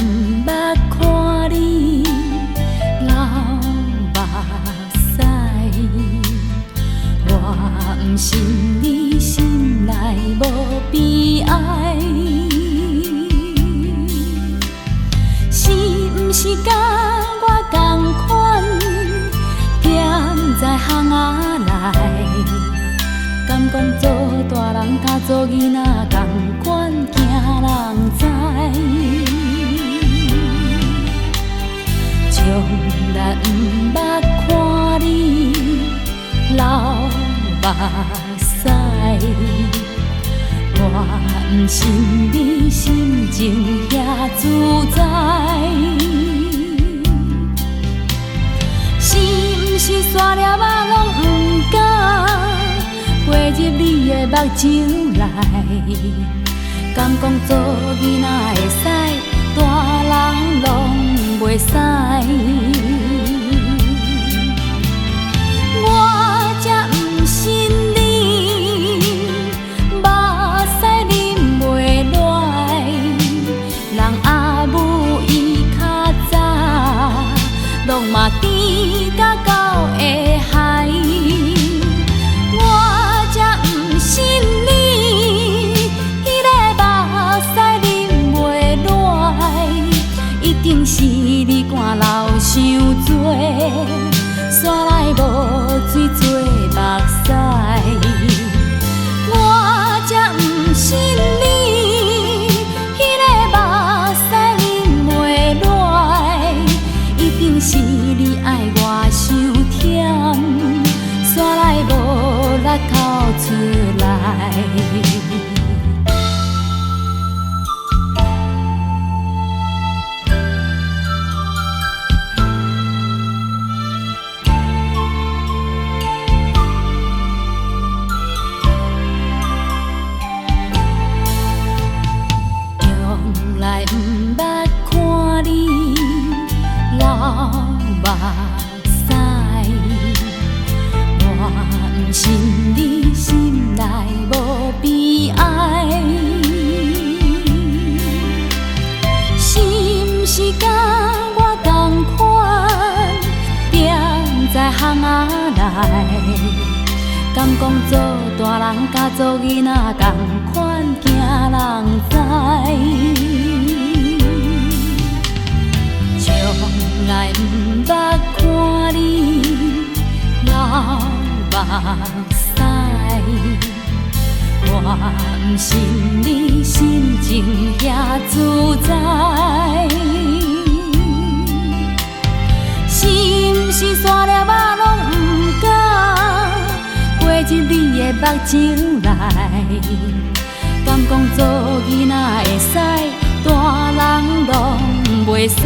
毋捌看你流目屎，我毋信你心内无悲哀，是毋是甲我同款，踮在巷仔内？敢讲做大人甲做囡仔同款，惊人知。从来毋捌看你流目屎，我毋信你心情遐自在，是毋是山了啊拢毋敢飞入你的目睭内？敢讲做囡仔会使，大人拢袂使？我才毋信你目屎啉袂落，人阿母伊较早，拢嘛甜甲到会害。我才毋信你迄个目屎啉袂落，一定是你汗流伤多，山内无水做目屎。我才毋信你迄个目屎啉袂落，一定是你爱我伤忝，山内无力哭出来。从来毋捌看你流目屎，我毋信你心内无悲哀，是毋是甲我同款，踮在巷仔内？敢讲做大人甲做囡仔同款，惊人知。从来毋捌看你流目屎，我毋信你心情遐自在，是毋是山了啊拢毋敢飞入你的目睭内？敢讲做囡仔会使，大人拢袂使？